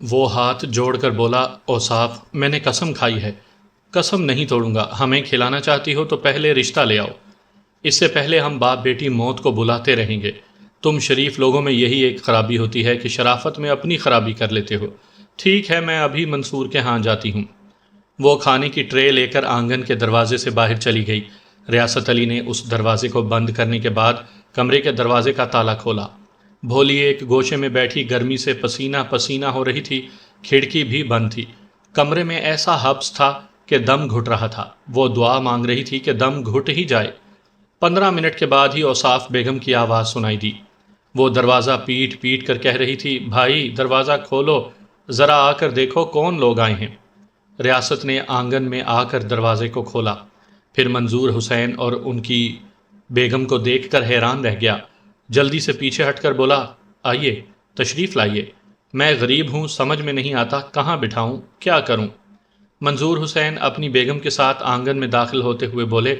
وہ ہاتھ جوڑ کر بولا، اوصاف میں نے قسم کھائی ہے، قسم نہیں توڑوں گا، ہمیں کھلانا چاہتی ہو تو پہلے رشتہ لے آؤ، اس سے پہلے ہم باپ بیٹی موت کو بلاتے رہیں گے۔ تم شریف لوگوں میں یہی ایک خرابی ہوتی ہے کہ شرافت میں اپنی خرابی کر لیتے ہو۔ ٹھیک ہے، میں ابھی منصور کے ہاں جاتی ہوں۔ وہ کھانے کی ٹرے لے کر آنگن کے دروازے سے باہر چلی گئی۔ ریاست علی نے اس دروازے کو بند کرنے کے بعد کمرے کے دروازے کا تالا کھولا۔ بھولی ایک گوشے میں بیٹھی گرمی سے پسینہ پسینہ ہو رہی تھی، کھڑکی بھی بند تھی۔ کمرے میں ایسا حبس تھا کہ دم گھٹ رہا تھا۔ وہ دعا مانگ رہی تھی کہ دم گھٹ ہی جائے۔ 15 منٹ کے بعد ہی اوصاف بیگم کی آواز سنائی دی۔ وہ دروازہ پیٹ پیٹ کر کہہ رہی تھی، بھائی دروازہ کھولو، ذرا آ کر دیکھو کون لوگ آئے ہیں۔ ریاست نے آنگن میں آ کر دروازے کو کھولا، پھر منظور حسین اور ان کی بیگم کو دیکھ کر حیران رہ گیا۔ جلدی سے پیچھے ہٹ کر بولا، آئیے تشریف لائیے، میں غریب ہوں، سمجھ میں نہیں آتا کہاں بٹھاؤں، کیا کروں۔ منظور حسین اپنی بیگم کے ساتھ آنگن میں داخل ہوتے ہوئے بولے،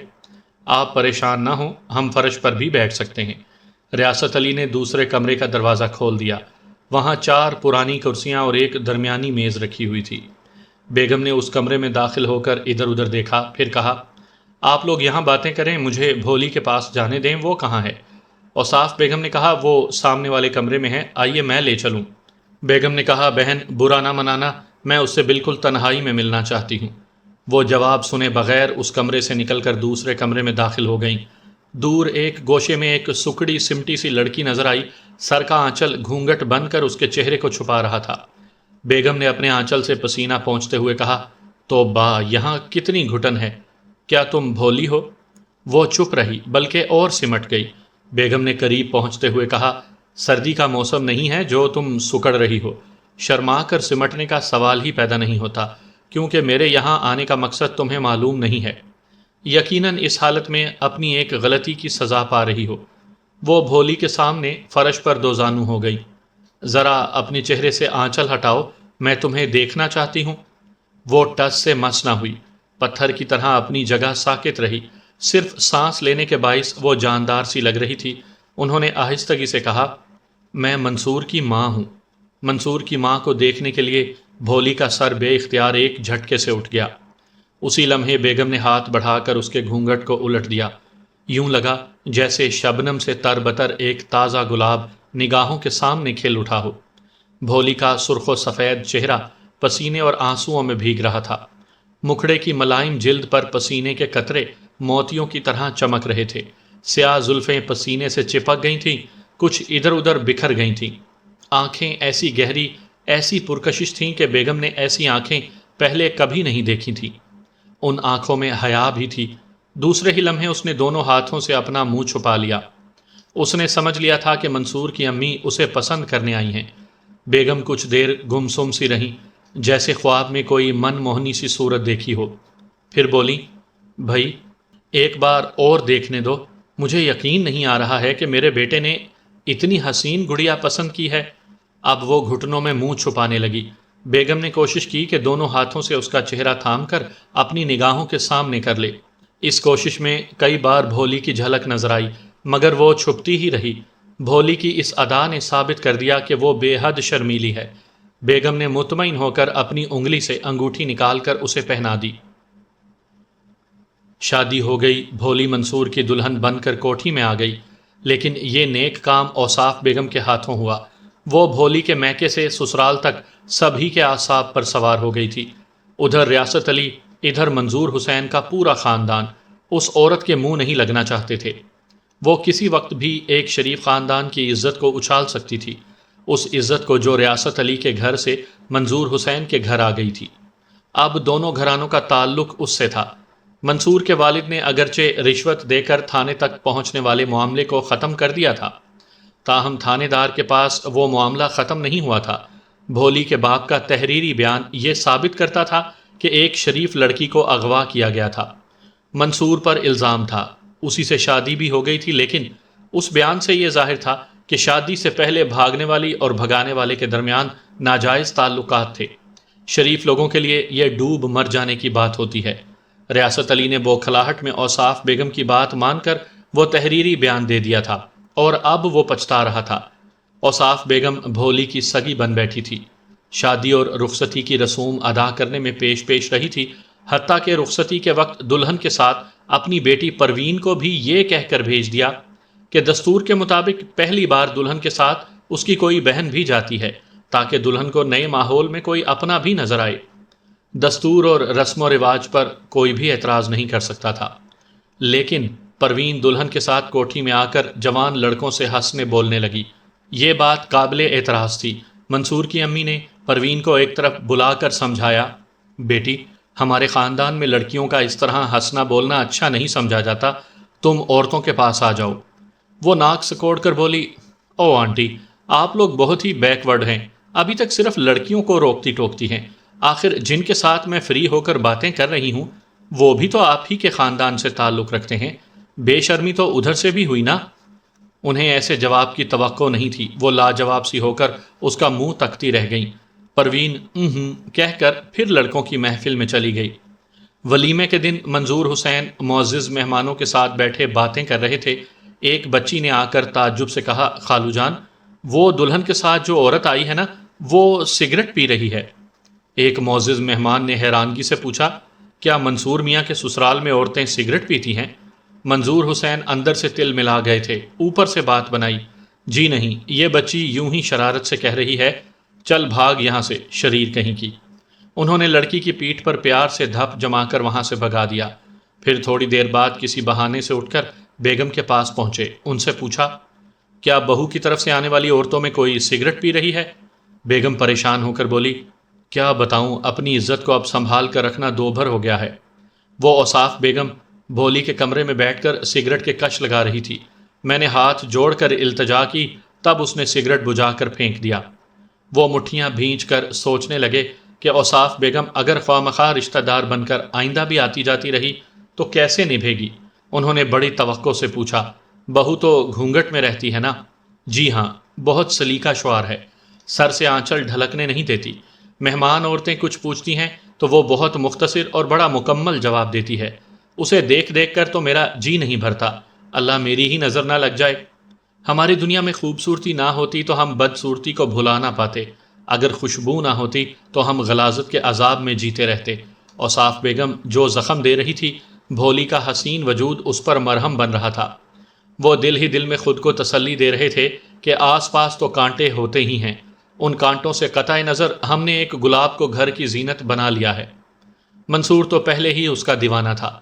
آپ پریشان نہ ہوں، ہم فرش پر بھی بیٹھ سکتے ہیں۔ ریاست علی نے دوسرے کمرے کا دروازہ کھول دیا۔ وہاں 4 پرانی کرسیاں اور ایک درمیانی میز رکھی ہوئی تھی۔ بیگم نے اس کمرے میں داخل ہو کر ادھر ادھر دیکھا، پھر کہا، آپ لوگ یہاں باتیں کریں، مجھے بھولی کے پاس جانے دیں، وہ کہاں ہے؟ اوصاف بیگم نے کہا، وہ سامنے والے کمرے میں ہے، آئیے میں لے چلوں۔ بیگم نے کہا، بہن برا نہ منانا، میں اس سے بالکل تنہائی میں ملنا چاہتی ہوں۔ وہ جواب سنے بغیر اس کمرے سے نکل کر دوسرے کمرے میں داخل ہو گئیں۔ دور ایک گوشے میں ایک سکڑی سمٹی سی لڑکی نظر آئی، سر کا آنچل گھونگھٹ بن کر اس کے چہرے کو چھپا رہا تھا۔ بیگم نے اپنے آنچل سے پسینہ پونچھتے ہوئے کہا، توبہ، یہاں کتنی گھٹن ہے، کیا تم بھولی ہو؟ وہ چپ رہی بلکہ اور سمٹ گئی۔ بیگم نے قریب پہنچتے ہوئے کہا، سردی کا موسم نہیں ہے جو تم سکڑ رہی ہو، شرما کر سمٹنے کا سوال ہی پیدا نہیں ہوتا، کیونکہ میرے یہاں آنے کا مقصد تمہیں معلوم نہیں ہے۔ یقیناً اس حالت میں اپنی ایک غلطی کی سزا پا رہی ہو۔ وہ بھولی کے سامنے فرش پر دوزانو ہو گئی۔ ذرا اپنے چہرے سے آنچل ہٹاؤ، میں تمہیں دیکھنا چاہتی ہوں۔ وہ ٹس سے مس نہ ہوئی، پتھر کی طرح اپنی جگہ ساکت رہی، صرف سانس لینے کے باعث وہ جاندار سی لگ رہی تھی۔ انہوں نے آہستگی سے کہا، میں منصور کی ماں ہوں۔ منصور کی ماں کو دیکھنے کے لیے بھولی کا سر بے اختیار ایک جھٹکے سے اٹھ گیا۔ اسی لمحے بیگم نے ہاتھ بڑھا کر اس کے گھونگھٹ کو الٹ دیا۔ یوں لگا جیسے شبنم سے تر بتر ایک تازہ گلاب نگاہوں کے سامنے کھل اٹھا ہو۔ بھولی کا سرخ و سفید چہرہ پسینے اور آنسوؤں میں بھیگ رہا تھا۔ مکھڑے کی ملائم جلد پر پسینے کے قطرے موتیوں کی طرح چمک رہے تھے۔ سیاہ زلفیں پسینے سے چپک گئی تھیں، کچھ ادھر ادھر بکھر گئی تھیں۔ آنکھیں ایسی گہری، ایسی پرکشش تھیں کہ بیگم نے ایسی آنکھیں پہلے کبھی نہیں دیکھی تھیں۔ ان آنکھوں میں حیا بھی تھی۔ دوسرے ہی لمحے اس نے دونوں ہاتھوں سے اپنا منہ چھپا لیا۔ اس نے سمجھ لیا تھا کہ منصور کی امی اسے پسند کرنے آئی ہیں۔ بیگم کچھ دیر گمسم سی رہیں، جیسے خواب میں کوئی من موہنی سی صورت دیکھی ہو، پھر بولی، بھائی ایک بار اور دیکھنے دو، مجھے یقین نہیں آ رہا ہے کہ میرے بیٹے نے اتنی حسین گڑیا پسند کی ہے۔ اب وہ گھٹنوں میں منہ چھپانے لگی۔ بیگم نے کوشش کی کہ دونوں ہاتھوں سے اس کا چہرہ تھام کر اپنی نگاہوں کے سامنے کر لے۔ اس کوشش میں کئی بار بھولی کی جھلک نظر آئی، مگر وہ چھپتی ہی رہی۔ بھولی کی اس ادا نے ثابت کر دیا کہ وہ بے حد شرمیلی ہے۔ بیگم نے مطمئن ہو کر اپنی انگلی سے انگوٹھی نکال کر اسے پہنا دی۔ شادی ہو گئی، بھولی منصور کی دلہن بن کر کوٹھی میں آ گئی، لیکن یہ نیک کام اوصاف بیگم کے ہاتھوں ہوا۔ وہ بھولی کے میکے سے سسرال تک سبھی کے اعصاب پر سوار ہو گئی تھی۔ ادھر ریاست علی، ادھر منظور حسین کا پورا خاندان اس عورت کے منہ نہیں لگنا چاہتے تھے۔ وہ کسی وقت بھی ایک شریف خاندان کی عزت کو اچھال سکتی تھی، اس عزت کو جو ریاست علی کے گھر سے منظور حسین کے گھر آ گئی تھی۔ اب دونوں گھرانوں کا تعلق اس سے تھا۔ منصور کے والد نے اگرچہ رشوت دے کر تھانے تک پہنچنے والے معاملے کو ختم کر دیا تھا، تاہم تھانے دار کے پاس وہ معاملہ ختم نہیں ہوا تھا۔ بھولی کے باپ کا تحریری بیان یہ ثابت کرتا تھا کہ ایک شریف لڑکی کو اغوا کیا گیا تھا۔ منصور پر الزام تھا، اسی سے شادی بھی ہو گئی تھی، لیکن اس بیان سے یہ ظاہر تھا کہ شادی سے پہلے بھاگنے والی اور بھگانے والے کے درمیان ناجائز تعلقات تھے۔ شریف لوگوں کے لیے یہ ڈوب مر جانے کی بات ہوتی ہے۔ ریاست علی نے بوکھلاہٹ میں اوصاف بیگم کی بات مان کر وہ تحریری بیان دے دیا تھا، اور اب وہ پچھتا رہا تھا۔ اوصاف بیگم بھولی کی سگی بن بیٹھی تھی۔ شادی اور رخصتی کی رسوم ادا کرنے میں پیش پیش رہی تھی، حتیٰ کہ رخصتی کے وقت دلہن کے ساتھ اپنی بیٹی پروین کو بھی یہ کہہ کر بھیج دیا کہ دستور کے مطابق پہلی بار دلہن کے ساتھ اس کی کوئی بہن بھی جاتی ہے تاکہ دلہن کو نئے ماحول میں کوئی اپنا بھی نظر آئے۔ دستور اور رسم و رواج پر کوئی بھی اعتراض نہیں کر سکتا تھا، لیکن پروین دلہن کے ساتھ کوٹھی میں آ کر جوان لڑکوں سے ہنسنے بولنے لگی۔ یہ بات قابل اعتراض تھی۔ منصور کی امی نے پروین کو ایک طرف بلا کر سمجھایا، بیٹی ہمارے خاندان میں لڑکیوں کا اس طرح ہنسنا بولنا اچھا نہیں سمجھا جاتا، تم عورتوں کے پاس آ جاؤ۔ وہ ناک سکوڑ کر بولی، او آنٹی آپ لوگ بہت ہی بیک ورڈ ہیں، ابھی تک صرف لڑکیوں کو روکتی ٹوکتی ہیں، آخر جن کے ساتھ میں فری ہو کر باتیں کر رہی ہوں وہ بھی تو آپ ہی کے خاندان سے تعلق رکھتے ہیں، بے شرمی تو ادھر سے بھی ہوئی نا۔ انہیں ایسے جواب کی توقع نہیں تھی، وہ لاجواب سی ہو کر اس کا منہ تکتی رہ گئیں۔ پروین کہہ کر پھر لڑکوں کی محفل میں چلی گئی۔ ولیمے کے دن منظور حسین معزز مہمانوں کے ساتھ بیٹھے باتیں کر رہے تھے، ایک بچی نے آ کر تعجب سے کہا، خالو جان وہ دلہن کے ساتھ جو عورت آئی ہے نا وہ سگریٹ پی رہی ہے۔ ایک معزز مہمان نے حیرانگی سے پوچھا، کیا منصور میاں کے سسرال میں عورتیں سگریٹ پیتی ہیں؟ منظور حسین اندر سے تل ملا گئے تھے، اوپر سے بات بنائی، جی نہیں، یہ بچی یوں ہی شرارت سے کہہ رہی ہے، چل بھاگ یہاں سے شریر کہیں کی۔ انہوں نے لڑکی کی پیٹھ پر پیار سے دھپ جما کر وہاں سے بھگا دیا۔ پھر تھوڑی دیر بعد کسی بہانے سے اٹھ کر بیگم کے پاس پہنچے، ان سے پوچھا، کیا بہو کی طرف سے آنے والی عورتوں میں کوئی سگریٹ پی رہی ہے؟ بیگم پریشان ہو کر بولی، کیا بتاؤں، اپنی عزت کو اب سنبھال کر رکھنا دو بھر ہو گیا ہے۔ وہ اوصاف بیگم بھولی کے کمرے میں بیٹھ کر سگریٹ کے کش لگا رہی تھی، میں نے ہاتھ جوڑ کر التجا کی، تب اس نے سگریٹ بجھا کر پھینک دیا۔ وہ مٹھیاں بھینچ کر سوچنے لگے کہ اوصاف بیگم اگر خواہ رشتہ دار بن کر آئندہ بھی آتی جاتی رہی تو کیسے نبھے گی۔ انہوں نے بڑی توقع سے پوچھا، بہو تو گھونگھٹ میں رہتی ہے نا؟ جی ہاں، بہت سلیقہ شعار ہے، سر سے آنچل ڈھلکنے نہیں دیتی، مہمان عورتیں کچھ پوچھتی ہیں تو وہ بہت مختصر اور بڑا مکمل جواب دیتی ہے، اسے دیکھ دیکھ کر تو میرا جی نہیں بھرتا، اللہ میری ہی نظر نہ لگ جائے۔ ہماری دنیا میں خوبصورتی نہ ہوتی تو ہم بدصورتی کو بھلا نہ پاتے، اگر خوشبو نہ ہوتی تو ہم غلاظت کے عذاب میں جیتے رہتے۔ اوصاف بیگم جو زخم دے رہی تھی، بھولی کا حسین وجود اس پر مرہم بن رہا تھا۔ وہ دل ہی دل میں خود کو تسلی دے رہے تھے کہ آس پاس تو کانٹے ہوتے ہی ہیں، ان کانٹوں سے قطع نظر ہم نے ایک گلاب کو گھر کی زینت بنا لیا ہے۔ منصور تو پہلے ہی اس کا دیوانہ تھا،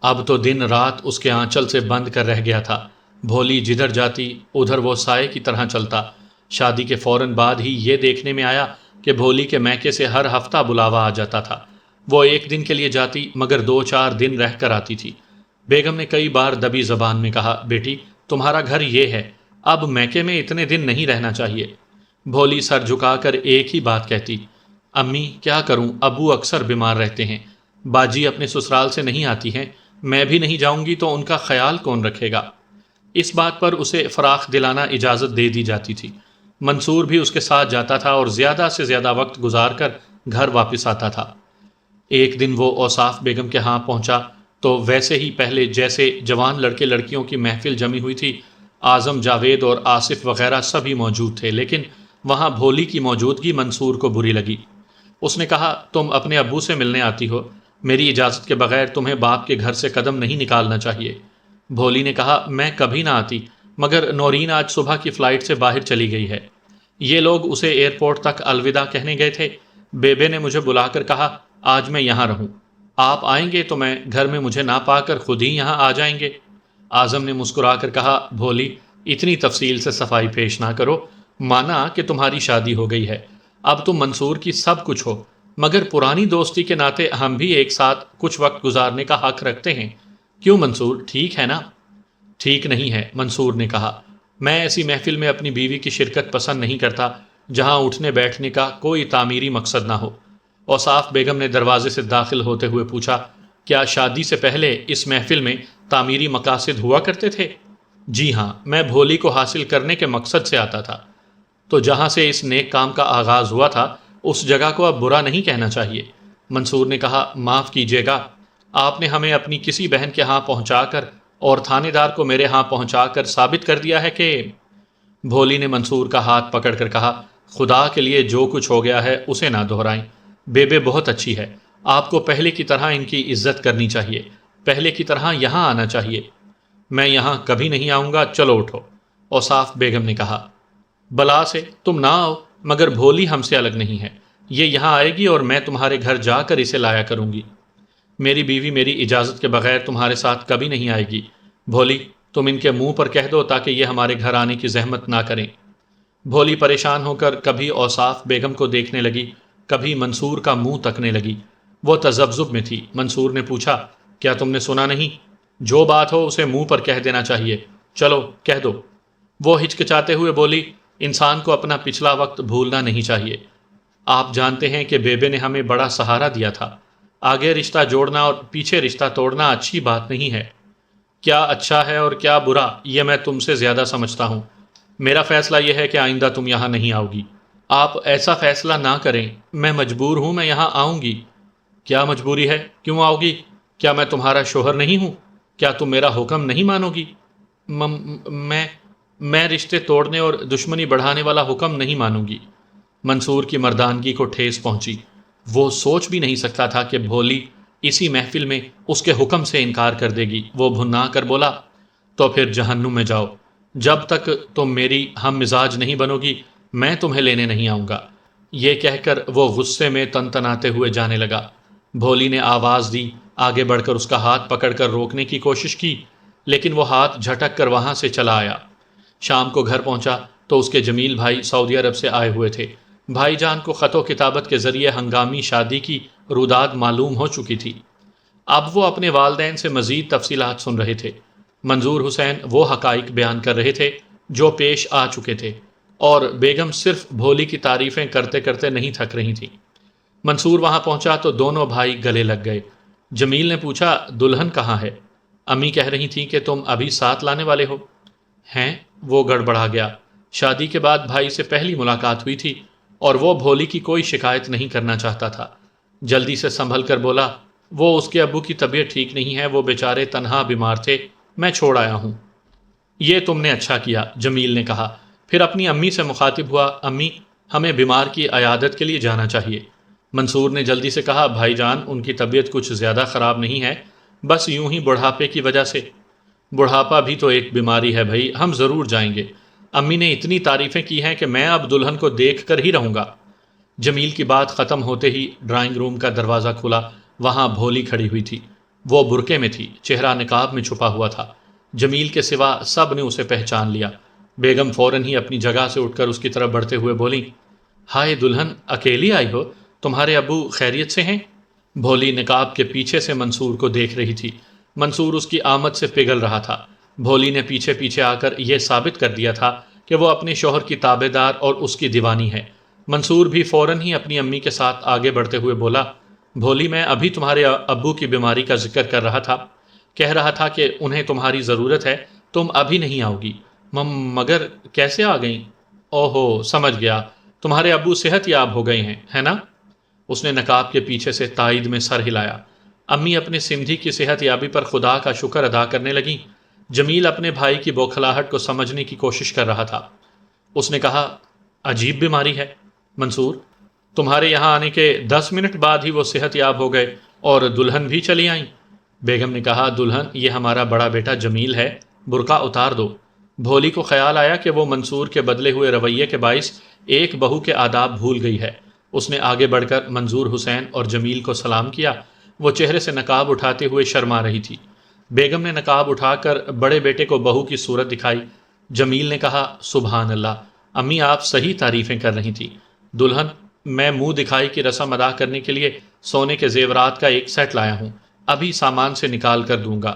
اب تو دن رات اس کے آنچل سے بند کر رہ گیا تھا۔ بھولی جدھر جاتی ادھر وہ سائے کی طرح چلتا۔ شادی کے فوراً بعد ہی یہ دیکھنے میں آیا کہ بھولی کے میکے سے ہر ہفتہ بلاوا آ جاتا تھا۔ وہ ایک دن کے لیے جاتی مگر 2-4 دن رہ کر آتی تھی۔ بیگم نے کئی بار دبی زبان میں کہا، بیٹی تمہارا گھر یہ ہے، اب میکے میں اتنے دن نہیں رہنا چاہیے۔ بھولی سر جھکا کر ایک ہی بات کہتی، امی کیا کروں، ابو اکثر بیمار رہتے ہیں، باجی اپنے سسرال سے نہیں آتی ہیں، میں بھی نہیں جاؤں گی تو ان کا خیال کون رکھے گا۔ اس بات پر اسے فراخ دلانہ اجازت دے دی جاتی تھی۔ منصور بھی اس کے ساتھ جاتا تھا اور زیادہ سے زیادہ وقت گزار کر گھر واپس آتا تھا۔ ایک دن وہ اوصاف بیگم کے ہاں پہنچا تو ویسے ہی پہلے جیسے جوان لڑکے لڑکیوں کی محفل جمی ہوئی تھی، اعظم جاوید اور آصف وغیرہ سبھی موجود تھے، لیکن وہاں بھولی کی موجودگی منصور کو بری لگی۔ اس نے کہا، تم اپنے ابو سے ملنے آتی ہو، میری اجازت کے بغیر تمہیں باپ کے گھر سے قدم نہیں نکالنا چاہیے۔ بھولی نے کہا، میں کبھی نہ آتی، مگر نورین آج صبح کی فلائٹ سے باہر چلی گئی ہے۔ یہ لوگ اسے ایئرپورٹ تک الوداع کہنے گئے تھے، بیبے نے مجھے بلا کر کہا آج میں یہاں رہوں، آپ آئیں گے تو میں گھر میں مجھے نہ پا کر خود ہی یہاں آ جائیں گے۔ اعظم نے مسکرا کر کہا، بھولی اتنی تفصیل سے صفائی پیش نہ کرو، مانا کہ تمہاری شادی ہو گئی ہے، اب تم منصور کی سب کچھ ہو، مگر پرانی دوستی کے ناطے ہم بھی ایک ساتھ کچھ وقت گزارنے کا حق رکھتے ہیں، کیوں منصور، ٹھیک ہے نا؟ ٹھیک نہیں ہے، منصور نے کہا، میں ایسی محفل میں اپنی بیوی کی شرکت پسند نہیں کرتا جہاں اٹھنے بیٹھنے کا کوئی تعمیری مقصد نہ ہو۔ اوصاف بیگم نے دروازے سے داخل ہوتے ہوئے پوچھا، کیا شادی سے پہلے اس محفل میں تعمیری مقاصد ہوا کرتے تھے؟ جی ہاں، میں بھولی کو حاصل کرنے کے مقصد سے آتا تھا۔ تو جہاں سے اس نیک کام کا آغاز ہوا تھا اس جگہ کو اب برا نہیں کہنا چاہیے۔ منصور نے کہا، معاف کیجیے گا، آپ نے ہمیں اپنی کسی بہن کے ہاں پہنچا کر اور تھانے دار کو میرے ہاں پہنچا کر ثابت کر دیا ہے کہ… بھولی نے منصور کا ہاتھ پکڑ کر کہا، خدا کے لیے جو کچھ ہو گیا ہے اسے نہ دہرائیں۔ بیبے بہت اچھی ہے، آپ کو پہلے کی طرح ان کی عزت کرنی چاہیے، پہلے کی طرح یہاں آنا چاہیے۔ میں یہاں کبھی نہیں آؤں گا، چلو اٹھو، اوصاف بیگم نے کہا۔ بلا سے تم نہ آؤ، مگر بھولی ہم سے الگ نہیں ہے، یہ یہاں آئے گی اور میں تمہارے گھر جا کر اسے لایا کروں گی۔ میری بیوی میری اجازت کے بغیر تمہارے ساتھ کبھی نہیں آئے گی۔ بھولی تم ان کے منہ پر کہہ دو تاکہ یہ ہمارے گھر آنے کی زحمت نہ کریں۔ بھولی پریشان ہو کر کبھی اوصاف بیگم کو دیکھنے لگی، کبھی منصور کا منہ تکنے لگی۔ وہ تذبذب میں تھی۔ منصور نے پوچھا، کیا تم نے سنا نہیں؟ جو بات ہو اسے منہ پر کہہ دینا چاہیے، چلو کہہ دو۔ وہ ہچکچاتے ہوئے بولی، انسان کو اپنا پچھلا وقت بھولنا نہیں چاہیے۔ آپ جانتے ہیں کہ بیبے نے ہمیں بڑا سہارا دیا تھا۔ آگے رشتہ جوڑنا اور پیچھے رشتہ توڑنا اچھی بات نہیں ہے۔ کیا اچھا ہے اور کیا برا یہ میں تم سے زیادہ سمجھتا ہوں۔ میرا فیصلہ یہ ہے کہ آئندہ تم یہاں نہیں آؤ گی۔ آپ ایسا فیصلہ نہ کریں، میں مجبور ہوں، میں یہاں آؤں گی۔ کیا مجبوری ہے؟ کیوں آؤ گی؟ کیا میں تمہارا شوہر نہیں ہوں؟ کیا تم میرا حکم نہیں مانو گی؟ میں رشتے توڑنے اور دشمنی بڑھانے والا حکم نہیں مانوں گی۔ منصور کی مردانگی کو ٹھیس پہنچی۔ وہ سوچ بھی نہیں سکتا تھا کہ بھولی اسی محفل میں اس کے حکم سے انکار کر دے گی۔ وہ بھنا کر بولا، تو پھر جہنم میں جاؤ، جب تک تم میری ہم مزاج نہیں بنو گی میں تمہیں لینے نہیں آؤں گا۔ یہ کہہ کر وہ غصے میں تنتناتے ہوئے جانے لگا۔ بھولی نے آواز دی، آگے بڑھ کر اس کا ہاتھ پکڑ کر روکنے کی کوشش کی، لیکن وہ ہاتھ جھٹک کر وہاں سے چلا آیا۔ شام کو گھر پہنچا تو اس کے جمیل بھائی سعودی عرب سے آئے ہوئے تھے۔ بھائی جان کو خط و کتابت کے ذریعے ہنگامی شادی کی روداد معلوم ہو چکی تھی۔ اب وہ اپنے والدین سے مزید تفصیلات سن رہے تھے۔ منظور حسین وہ حقائق بیان کر رہے تھے جو پیش آ چکے تھے، اور بیگم صرف بھولی کی تعریفیں کرتے کرتے نہیں تھک رہی تھیں۔ منصور وہاں پہنچا تو دونوں بھائی گلے لگ گئے۔ جمیل نے پوچھا، دلہن کہاں ہے؟ امی کہہ رہی تھیں کہ تم ابھی ساتھ لانے والے ہو۔ ہیں؟ وہ گڑبڑا گیا۔ شادی کے بعد بھائی سے پہلی ملاقات ہوئی تھی اور وہ بھولی کی کوئی شکایت نہیں کرنا چاہتا تھا۔ جلدی سے سنبھل کر بولا، وہ اس کے ابو کی طبیعت ٹھیک نہیں ہے، وہ بیچارے تنہا بیمار تھے، میں چھوڑ آیا ہوں۔ یہ تم نے اچھا کیا، جمیل نے کہا۔ پھر اپنی امی سے مخاطب ہوا، امی ہمیں بیمار کی عیادت کے لیے جانا چاہیے۔ منصور نے جلدی سے کہا، بھائی جان ان کی طبیعت کچھ زیادہ خراب نہیں ہے، بس یوں ہی بڑھاپے کی وجہ سے۔ بڑھاپا بھی تو ایک بیماری ہے بھائی، ہم ضرور جائیں گے۔ امی نے اتنی تعریفیں کی ہیں کہ میں اب دلہن کو دیکھ کر ہی رہوں گا۔ جمیل کی بات ختم ہوتے ہی ڈرائنگ روم کا دروازہ کھلا۔ وہاں بھولی کھڑی ہوئی تھی۔ وہ برقعے میں تھی، چہرہ نقاب میں چھپا ہوا تھا۔ جمیل کے سوا سب نے اسے پہچان لیا۔ بیگم فوراً ہی اپنی جگہ سے اٹھ کر اس کی طرف بڑھتے ہوئے بولی، ہائے دلہن، اکیلی آئی ہو؟ تمہارے ابو خیریت سے ہیں؟ بھولی نقاب کے پیچھے سے منصور کو دیکھ رہی تھی۔ منصور اس کی آمد سے پگھل رہا تھا۔ بھولی نے پیچھے پیچھے آ کر یہ ثابت کر دیا تھا کہ وہ اپنے شوہر کی تابع دار اور اس کی دیوانی ہے۔ منصور بھی فوراً ہی اپنی امی کے ساتھ آگے بڑھتے ہوئے بولا، بھولی میں ابھی تمہارے ابو کی بیماری کا ذکر کر رہا تھا، کہہ رہا تھا کہ انہیں تمہاری ضرورت ہے، تم ابھی نہیں آؤ گی۔ مگر کیسے آ گئیں؟ اوہو، سمجھ گیا، تمہارے ابو صحت یاب ہو گئے ہیں، ہے نا؟ اس نے نقاب کے پیچھے سے تائید میں سر ہلایا۔ امی اپنے سمدھی کی صحت یابی پر خدا کا شکر ادا کرنے لگیں۔ جمیل اپنے بھائی کی بوکھلاہٹ کو سمجھنے کی کوشش کر رہا تھا۔ اس نے کہا، عجیب بیماری ہے منصور، تمہارے یہاں آنے کے 10 منٹ بعد ہی وہ صحت یاب ہو گئے اور دلہن بھی چلی آئیں۔ بیگم نے کہا، دلہن یہ ہمارا بڑا بیٹا جمیل ہے، برقع اتار دو۔ بھولی کو خیال آیا کہ وہ منصور کے بدلے ہوئے رویے کے باعث ایک بہو کے آداب بھول گئی ہے۔ اس نے آگے بڑھ کر منظور حسین اور جمیل کو سلام کیا۔ وہ چہرے سے نقاب اٹھاتے ہوئے شرما رہی تھی۔ بیگم نے نقاب اٹھا کر بڑے بیٹے کو بہو کی صورت دکھائی۔ جمیل نے کہا، سبحان اللہ، امی آپ صحیح تعریفیں کر رہی تھیں۔ دلہن میں منہ دکھائی کی رسم ادا کرنے کے لیے سونے کے زیورات کا ایک سیٹ لایا ہوں، ابھی سامان سے نکال کر دوں گا۔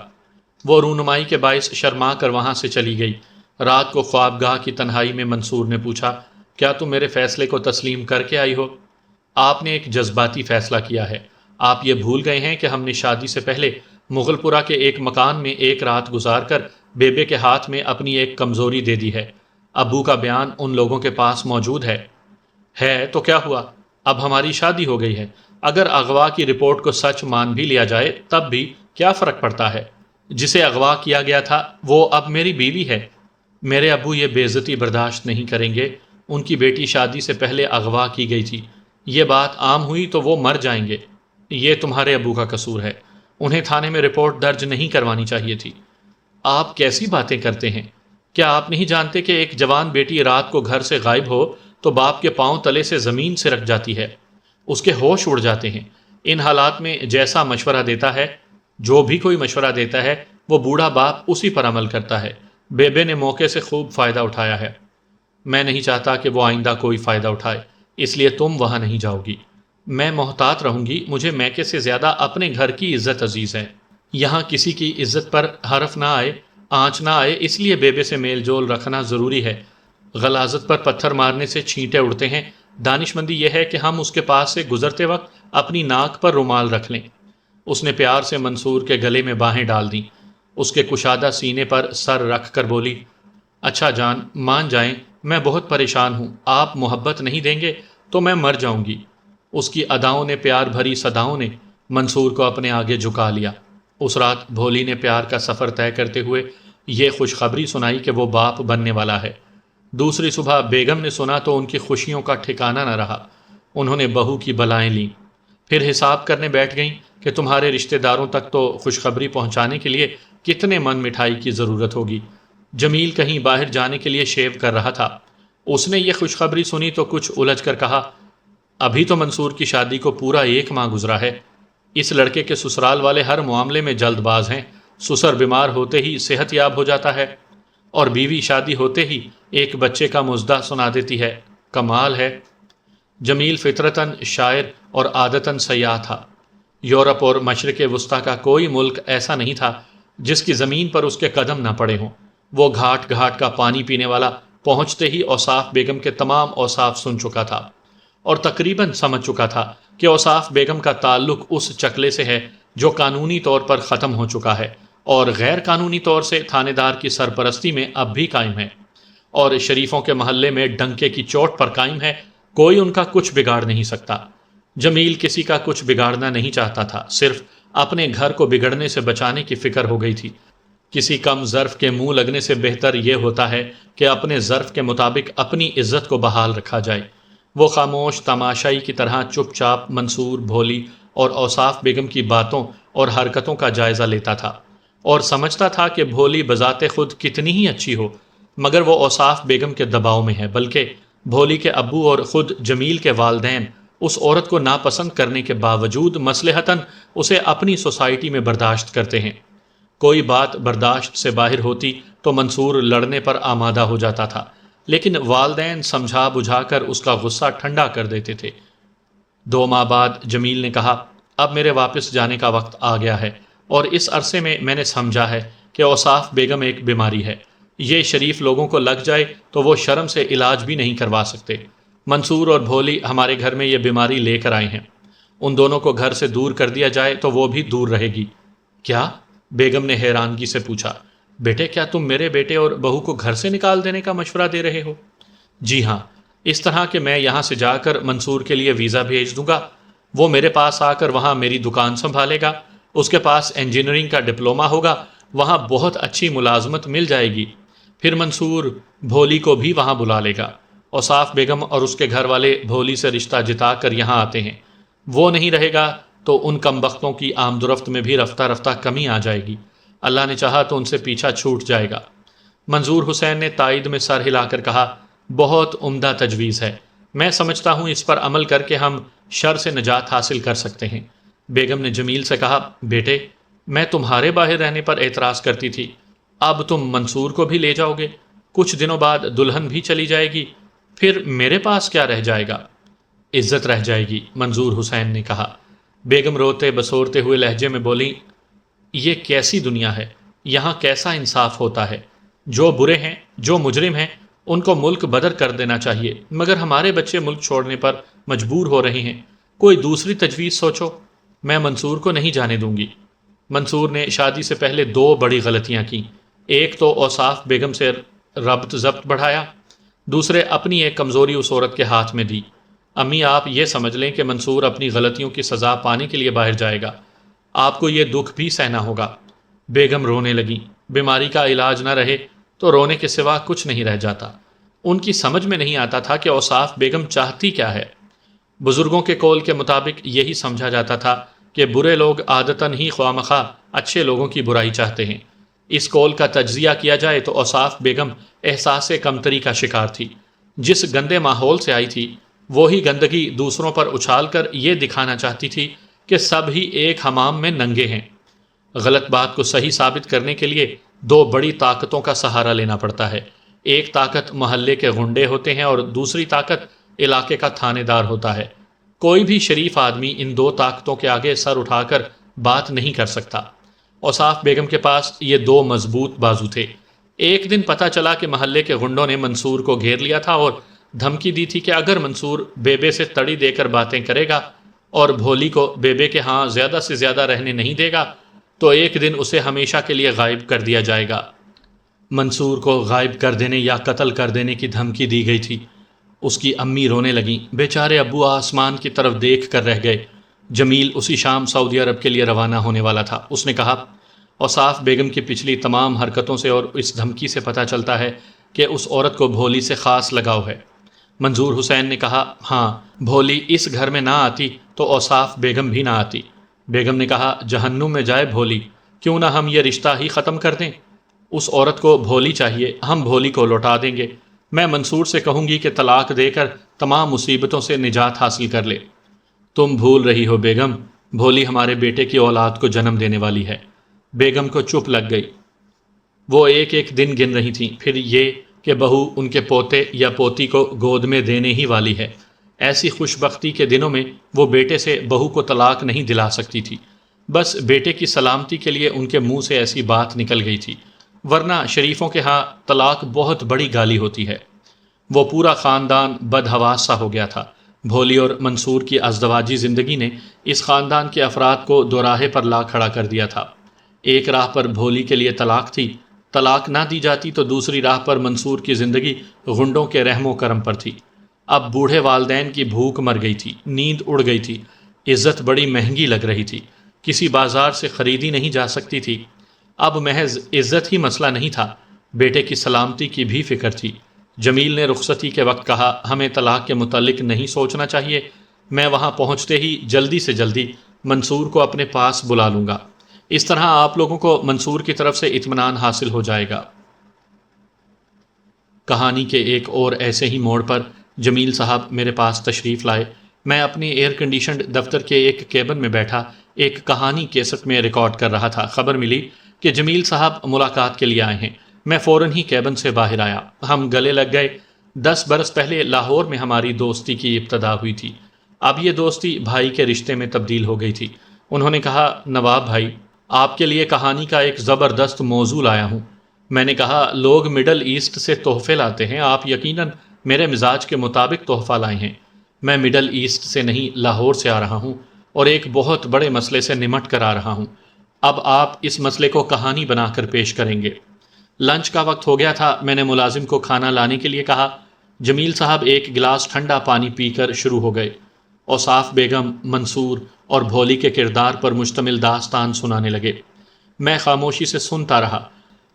وہ رونمائی کے باعث شرما کر وہاں سے چلی گئی۔ رات کو خوابگاہ کی تنہائی میں منصور نے پوچھا، کیا تم میرے فیصلے کو تسلیم کر کے آئی ہو؟ آپ نے ایک جذباتی فیصلہ کیا ہے۔ آپ یہ بھول گئے ہیں کہ ہم نے شادی سے پہلے مغل پورہ کے ایک مکان میں ایک رات گزار کر بیبے کے ہاتھ میں اپنی ایک کمزوری دے دی ہے۔ ابو کا بیان ان لوگوں کے پاس موجود ہے تو کیا ہوا؟ اب ہماری شادی ہو گئی ہے۔ اگر اغوا کی رپورٹ کو سچ مان بھی لیا جائے تب بھی کیا فرق پڑتا ہے؟ جسے اغوا کیا گیا تھا وہ اب میری بیوی ہے۔ میرے ابو یہ بے عزتی برداشت نہیں کریں گے۔ ان کی بیٹی شادی سے پہلے اغوا کی گئی تھی، یہ بات عام ہوئی تو وہ مر جائیں گے۔ یہ تمہارے ابو کا قصور ہے، انہیں تھانے میں رپورٹ درج نہیں کروانی چاہیے تھی۔ آپ کیسی باتیں کرتے ہیں؟ کیا آپ نہیں جانتے کہ ایک جوان بیٹی رات کو گھر سے غائب ہو تو باپ کے پاؤں تلے سے زمین سرک جاتی ہے، اس کے ہوش اڑ جاتے ہیں۔ ان حالات میں جیسا مشورہ دیتا ہے، جو بھی کوئی مشورہ دیتا ہے، وہ بوڑھا باپ اسی پر عمل کرتا ہے۔ بیبے نے موقع سے خوب فائدہ اٹھایا ہے۔ میں نہیں چاہتا کہ وہ آئندہ کوئی فائدہ اٹھائے، اس لیے تم وہاں نہیں جاؤ گی۔ میں محتاط رہوں گی، مجھے میکے سے زیادہ اپنے گھر کی عزت عزیز ہے۔ یہاں کسی کی عزت پر حرف نہ آئے، آنچ نہ آئے، اس لیے بیبے سے میل جول رکھنا ضروری ہے۔ غلاظت پر پتھر مارنے سے چھینٹے اڑتے ہیں، دانش مندی یہ ہے کہ ہم اس کے پاس سے گزرتے وقت اپنی ناک پر رومال رکھ لیں۔ اس نے پیار سے منصور کے گلے میں باہیں ڈال دیں، اس کے کشادہ سینے پر سر رکھ کر بولی، اچھا جان، مان جائیں، میں بہت پریشان ہوں، آپ محبت نہیں دیں گے تو میں مر جاؤں گی۔ اس کی اداؤں نے، پیار بھری صداؤں نے منصور کو اپنے آگے جھکا لیا۔ اس رات بھولی نے پیار کا سفر طے کرتے ہوئے یہ خوشخبری سنائی کہ وہ باپ بننے والا ہے۔ دوسری صبح بیگم نے سنا تو ان کی خوشیوں کا ٹھکانہ نہ رہا۔ انہوں نے بہو کی بلائیں لیں، پھر حساب کرنے بیٹھ گئیں کہ تمہارے رشتہ داروں تک تو خوشخبری پہنچانے کے لیے کتنے من مٹھائی کی ضرورت ہوگی۔ جمیل کہیں باہر جانے کے لیے شیو کر رہا تھا، اس نے یہ خوشخبری سنی تو کچھ الجھ کر کہا، ابھی تو منصور کی شادی کو پورا 1 ماہ گزرا ہے۔ اس لڑکے کے سسرال والے ہر معاملے میں جلد باز ہیں، سسر بیمار ہوتے ہی صحت یاب ہو جاتا ہے، اور بیوی شادی ہوتے ہی ایک بچے کا مزدہ سنا دیتی ہے۔ کمال ہے۔ جمیل فطرتاً شاعر اور عادتاً سیاح تھا۔ یورپ اور مشرق وسطیٰ کا کوئی ملک ایسا نہیں تھا جس کی زمین پر اس کے قدم نہ پڑے ہوں۔ وہ گھاٹ گھاٹ کا پانی پینے والا پہنچتے ہی اوصاف بیگم کے تمام اوصاف سن چکا تھا، اور تقریباً سمجھ چکا تھا کہ اوصاف بیگم کا تعلق اس چکلے سے ہے جو قانونی طور پر ختم ہو چکا ہے اور غیر قانونی طور سے تھانے دار کی سرپرستی میں اب بھی قائم ہے، اور شریفوں کے محلے میں ڈنکے کی چوٹ پر قائم ہے۔ کوئی ان کا کچھ بگاڑ نہیں سکتا۔ جمیل کسی کا کچھ بگاڑنا نہیں چاہتا تھا، صرف اپنے گھر کو بگڑنے سے بچانے کی فکر ہو گئی تھی۔ کسی کم ظرف کے منہ لگنے سے بہتر یہ ہوتا ہے کہ اپنے ظرف کے مطابق اپنی عزت کو بحال رکھا جائے۔ وہ خاموش تماشائی کی طرح چپ چاپ منصور، بھولی اور اوصاف بیگم کی باتوں اور حرکتوں کا جائزہ لیتا تھا، اور سمجھتا تھا کہ بھولی بذات خود کتنی ہی اچھی ہو مگر وہ اوصاف بیگم کے دباؤ میں ہے، بلکہ بھولی کے ابو اور خود جمیل کے والدین اس عورت کو ناپسند کرنے کے باوجود مصلحتاً اسے اپنی سوسائٹی میں برداشت کرتے ہیں۔ کوئی بات برداشت سے باہر ہوتی تو منصور لڑنے پر آمادہ ہو جاتا تھا، لیکن والدین سمجھا بجھا کر اس کا غصہ ٹھنڈا کر دیتے تھے۔ 2 ماہ بعد جمیل نے کہا، اب میرے واپس جانے کا وقت آ گیا ہے، اور اس عرصے میں میں نے سمجھا ہے کہ اوصاف بیگم ایک بیماری ہے۔ یہ شریف لوگوں کو لگ جائے تو وہ شرم سے علاج بھی نہیں کروا سکتے۔ منصور اور بھولی ہمارے گھر میں یہ بیماری لے کر آئے ہیں، ان دونوں کو گھر سے دور کر دیا جائے تو وہ بھی دور رہے گی۔ کیا؟ بیگم نے حیرانگی سے پوچھا، بیٹے کیا تم میرے بیٹے اور بہو کو گھر سے نکال دینے کا مشورہ دے رہے ہو؟ جی ہاں، اس طرح کہ میں یہاں سے جا کر منصور کے لیے ویزا بھیج دوں گا، وہ میرے پاس آ کر وہاں میری دکان سنبھالے گا، اس کے پاس انجینئرنگ کا ڈپلومہ ہوگا، وہاں بہت اچھی ملازمت مل جائے گی، پھر منصور بھولی کو بھی وہاں بلا لے گا۔ اوصاف بیگم اور اس کے گھر والے بھولی سے رشتہ جتا کر یہاں آتے ہیں، وہ نہیں رہے گا تو ان کم بختوں کی آمد و رفت میں بھی رفتہ رفتہ کمی آ جائے گی، اللہ نے چاہا تو ان سے پیچھا چھوٹ جائے گا۔ منظور حسین نے تائید میں سر ہلا کر کہا، بہت عمدہ تجویز ہے، میں سمجھتا ہوں اس پر عمل کر کے ہم شر سے نجات حاصل کر سکتے ہیں۔ بیگم نے جمیل سے کہا، بیٹے میں تمہارے باہر رہنے پر اعتراض کرتی تھی، اب تم منصور کو بھی لے جاؤ گے، کچھ دنوں بعد دلہن بھی چلی جائے گی، پھر میرے پاس کیا رہ جائے گا؟ عزت رہ جائے گی، منظور حسین نے کہا۔ بیگم روتے بسورتے ہوئے لہجے میں بولی، یہ کیسی دنیا ہے، یہاں کیسا انصاف ہوتا ہے، جو برے ہیں، جو مجرم ہیں، ان کو ملک بدر کر دینا چاہیے، مگر ہمارے بچے ملک چھوڑنے پر مجبور ہو رہے ہیں، کوئی دوسری تجویز سوچو، میں منصور کو نہیں جانے دوں گی۔ منصور نے شادی سے پہلے 2 بڑی غلطیاں کیں، ایک تو اوصاف بیگم سے ربط ضبط بڑھایا، دوسرے اپنی ایک کمزوری اس عورت کے ہاتھ میں دی۔ امی آپ یہ سمجھ لیں کہ منصور اپنی غلطیوں کی سزا پانے کے لیے باہر جائے گا، آپ کو یہ دکھ بھی سہنا ہوگا۔ بیگم رونے لگیں، بیماری کا علاج نہ رہے تو رونے کے سوا کچھ نہیں رہ جاتا۔ ان کی سمجھ میں نہیں آتا تھا کہ اوصاف بیگم چاہتی کیا ہے۔ بزرگوں کے قول کے مطابق یہی سمجھا جاتا تھا کہ برے لوگ عادتاً ہی خواہ مخواہ اچھے لوگوں کی برائی چاہتے ہیں۔ اس قول کا تجزیہ کیا جائے تو اوصاف بیگم احساس کمتری کا شکار تھی۔ جس گندے ماحول سے آئی تھی وہی گندگی دوسروں پر اچھال کر یہ دکھانا چاہتی تھی کہ سب ہی ایک حمام میں ننگے ہیں۔ غلط بات کو صحیح ثابت کرنے کے لیے دو بڑی طاقتوں کا سہارا لینا پڑتا ہے۔ ایک طاقت محلے کے غنڈے ہوتے ہیں اور دوسری طاقت علاقے کا تھانے دار ہوتا ہے۔ کوئی بھی شریف آدمی ان دو طاقتوں کے آگے سر اٹھا کر بات نہیں کر سکتا۔ اوصاف بیگم کے پاس یہ دو مضبوط بازو تھے۔ ایک دن پتہ چلا کہ محلے کے غنڈوں نے منصور کو گھیر لیا تھا اور دھمکی دی تھی کہ اگر منصور بیبے سے تڑی دے کر باتیں کرے گا اور بھولی کو بیبے کے ہاں زیادہ سے زیادہ رہنے نہیں دے گا تو ایک دن اسے ہمیشہ کے لیے غائب کر دیا جائے گا۔ منصور کو غائب کر دینے یا قتل کر دینے کی دھمکی دی گئی تھی۔ اس کی امی رونے لگیں۔ بیچارے ابو آسمان کی طرف دیکھ کر رہ گئے۔ جمیل اسی شام سعودی عرب کے لیے روانہ ہونے والا تھا۔ اس نے کہا، اوصاف بیگم کی پچھلی تمام حرکتوں سے اور اس دھمکی سے پتہ چلتا ہے کہ اس عورت کو بھولی سے خاص لگاؤ ہے۔ منظور حسین نے کہا، ہاں، بھولی اس گھر میں نہ آتی تو اوصاف بیگم بھی نہ آتی۔ بیگم نے کہا، جہنم میں جائے بھولی، کیوں نہ ہم یہ رشتہ ہی ختم کر دیں؟ اس عورت کو بھولی چاہیے، ہم بھولی کو لوٹا دیں گے۔ میں منصور سے کہوں گی کہ طلاق دے کر تمام مصیبتوں سے نجات حاصل کر لے۔ تم بھول رہی ہو بیگم، بھولی ہمارے بیٹے کی اولاد کو جنم دینے والی ہے۔ بیگم کو چپ لگ گئی۔ وہ ایک ایک دن گن رہی تھیں، پھر یہ کہ بہو ان کے پوتے یا پوتی کو گود میں دینے ہی والی ہے۔ ایسی خوش بختی کے دنوں میں وہ بیٹے سے بہو کو طلاق نہیں دلا سکتی تھی۔ بس بیٹے کی سلامتی کے لیے ان کے منہ سے ایسی بات نکل گئی تھی، ورنہ شریفوں کے ہاں طلاق بہت بڑی گالی ہوتی ہے۔ وہ پورا خاندان بدحواس سا ہو گیا تھا۔ بھولی اور منصور کی ازدواجی زندگی نے اس خاندان کے افراد کو دو راہے پر لا کھڑا کر دیا تھا۔ ایک راہ پر بھولی کے لیے طلاق تھی، طلاق نہ دی جاتی تو دوسری راہ پر منصور کی زندگی غنڈوں کے رحم و کرم پر تھی۔ اب بوڑھے والدین کی بھوک مر گئی تھی، نیند اڑ گئی تھی، عزت بڑی مہنگی لگ رہی تھی، کسی بازار سے خریدی نہیں جا سکتی تھی۔ اب محض عزت ہی مسئلہ نہیں تھا، بیٹے کی سلامتی کی بھی فکر تھی۔ جمیل نے رخصتی کے وقت کہا، ہمیں طلاق کے متعلق نہیں سوچنا چاہیے، میں وہاں پہنچتے ہی جلدی سے جلدی منصور کو اپنے پاس بلا لوں گا، اس طرح آپ لوگوں کو منصور کی طرف سے اطمینان حاصل ہو جائے گا۔ کہانی کے ایک اور ایسے ہی موڑ پر جمیل صاحب میرے پاس تشریف لائے۔ میں اپنی ایئر کنڈیشنڈ دفتر کے ایک کیبن میں بیٹھا ایک کہانی کیسٹ میں ریکارڈ کر رہا تھا۔ خبر ملی کہ جمیل صاحب ملاقات کے لیے آئے ہیں۔ میں فوراً ہی کیبن سے باہر آیا، ہم گلے لگ گئے۔ 10 برس پہلے لاہور میں ہماری دوستی کی ابتدا ہوئی تھی، اب یہ دوستی بھائی کے رشتے میں تبدیل ہو گئی تھی۔ انہوں نے کہا، نواب بھائی، آپ کے لیے کہانی کا ایک زبردست موضوع لایا ہوں۔ میں نے کہا، لوگ مڈل ایسٹ سے تحفے لاتے ہیں، آپ یقیناً میرے مزاج کے مطابق تحفہ لائے ہیں۔ میں مڈل ایسٹ سے نہیں، لاہور سے آ رہا ہوں اور ایک بہت بڑے مسئلے سے نمٹ کر آ رہا ہوں۔ اب آپ اس مسئلے کو کہانی بنا کر پیش کریں گے۔ لنچ کا وقت ہو گیا تھا، میں نے ملازم کو کھانا لانے کے لیے کہا۔ جمیل صاحب ایک گلاس ٹھنڈا پانی پی کر شروع ہو گئے۔ اوصاف بیگم، منصور اور بھولی کے کردار پر مشتمل داستان سنانے لگے۔ میں خاموشی سے سنتا رہا۔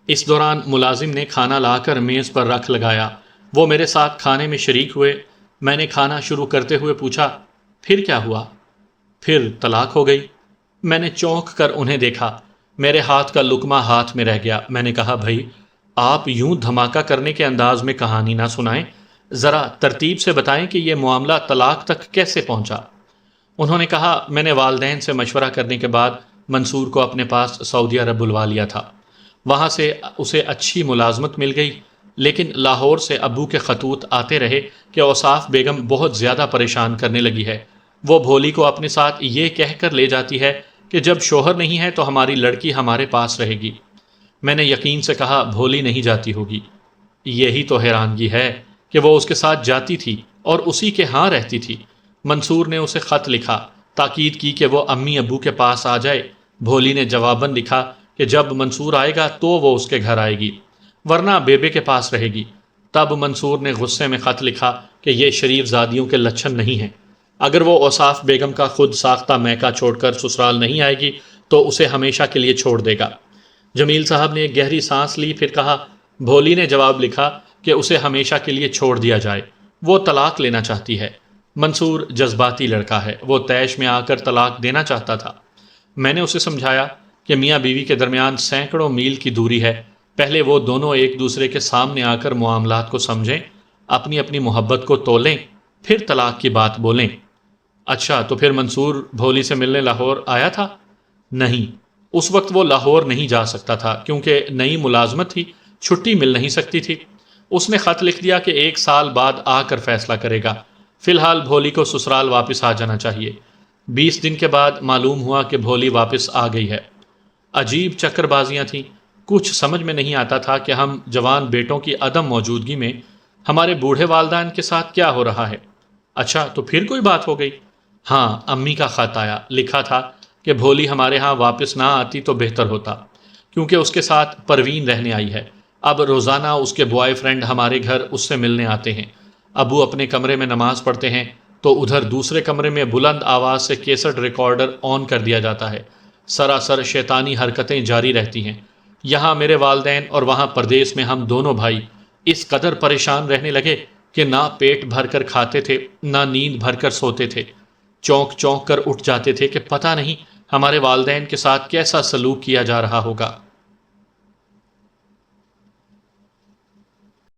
اس دوران ملازم نے کھانا لا کر میز پر رکھ لگایا۔ وہ میرے ساتھ کھانے میں شریک ہوئے۔ میں نے کھانا شروع کرتے ہوئے پوچھا، پھر کیا ہوا؟ پھر طلاق ہو گئی۔ میں نے چونک کر انہیں دیکھا۔ میرے ہاتھ کا لقمہ ہاتھ میں رہ گیا۔ میں نے کہا، بھائی، آپ یوں دھماکہ کرنے کے انداز میں کہانی نہ سنائیں، ذرا ترتیب سے بتائیں کہ یہ معاملہ طلاق تک کیسے پہنچا۔ انہوں نے کہا، میں نے والدین سے مشورہ کرنے کے بعد منصور کو اپنے پاس سعودی عرب بلوا لیا تھا۔ وہاں سے اسے اچھی ملازمت مل گئی، لیکن لاہور سے ابو کے خطوط آتے رہے کہ اوصاف بیگم بہت زیادہ پریشان کرنے لگی ہے۔ وہ بھولی کو اپنے ساتھ یہ کہہ کر لے جاتی ہے کہ جب شوہر نہیں ہے تو ہماری لڑکی ہمارے پاس رہے گی۔ میں نے یقین سے کہا، بھولی نہیں جاتی ہوگی۔ یہی تو حیرانگی ہے کہ وہ اس کے ساتھ جاتی تھی اور اسی کے ہاں رہتی تھی۔ منصور نے اسے خط لکھا، تاکید کی کہ وہ امی ابو کے پاس آ جائے۔ بھولی نے جواباً لکھا کہ جب منصور آئے گا تو وہ اس کے گھر آئے گی، ورنہ بیبے کے پاس رہے گی۔ تب منصور نے غصے میں خط لکھا کہ یہ شریف زادیوں کے لچھن نہیں ہیں، اگر وہ اوصاف بیگم کا خود ساختہ میکہ چھوڑ کر سسرال نہیں آئے گی تو اسے ہمیشہ کے لیے چھوڑ دے گا۔ جمیل صاحب نے ایک گہری سانس لی، پھر کہا، بھولی نے جواب لکھا کہ اسے ہمیشہ کے لیے چھوڑ دیا جائے۔ وہ طلاق لینا چاہتی ہے۔ منصور جذباتی لڑکا ہے، وہ طیش میں آ کر طلاق دینا چاہتا تھا۔ میں نے اسے سمجھایا کہ میاں بیوی کے درمیان سینکڑوں میل کی دوری ہے، پہلے وہ دونوں ایک دوسرے کے سامنے آ کر معاملات کو سمجھیں، اپنی اپنی محبت کو تولیں، پھر طلاق کی بات بولیں۔ اچھا، تو پھر منصور بھولی سے ملنے لاہور آیا تھا؟ نہیں، اس وقت وہ لاہور نہیں جا سکتا تھا کیونکہ نئی ملازمت تھی، چھٹی مل نہیں سکتی تھی۔ اس نے خط لکھ دیا کہ 1 سال بعد آ کر فیصلہ کرے گا۔ فی الحال بھولی کو سسرال واپس آ جانا چاہیے۔ 20 دن کے بعد معلوم ہوا کہ بھولی واپس آ گئی ہے۔ عجیب چکر بازیاں تھیں، کچھ سمجھ میں نہیں آتا تھا کہ ہم جوان بیٹوں کی عدم موجودگی میں ہمارے بوڑھے والدین کے ساتھ کیا ہو رہا ہے۔ اچھا، تو پھر کوئی بات ہو گئی؟ ہاں، امی کا خط آیا، لکھا تھا کہ بھولی ہمارے ہاں واپس نہ آتی تو بہتر ہوتا، کیونکہ اس کے ساتھ پروین رہنے آئی ہے۔ اب روزانہ اس کے بوائے فرینڈ ہمارے گھر اس سے ملنے آتے ہیں۔ ابو اپنے کمرے میں نماز پڑھتے ہیں تو ادھر دوسرے کمرے میں بلند آواز سے کیسٹ ریکارڈر آن کر دیا جاتا ہے۔ سراسر شیطانی حرکتیں جاری رہتی ہیں۔ یہاں میرے والدین اور وہاں پردیس میں ہم دونوں بھائی اس قدر پریشان رہنے لگے کہ نہ پیٹ بھر کر کھاتے تھے، نہ نیند بھر کر سوتے تھے۔ چونک چونک کر اٹھ جاتے تھے کہ پتہ نہیں ہمارے والدین کے ساتھ کیسا سلوک کیا جا رہا ہوگا۔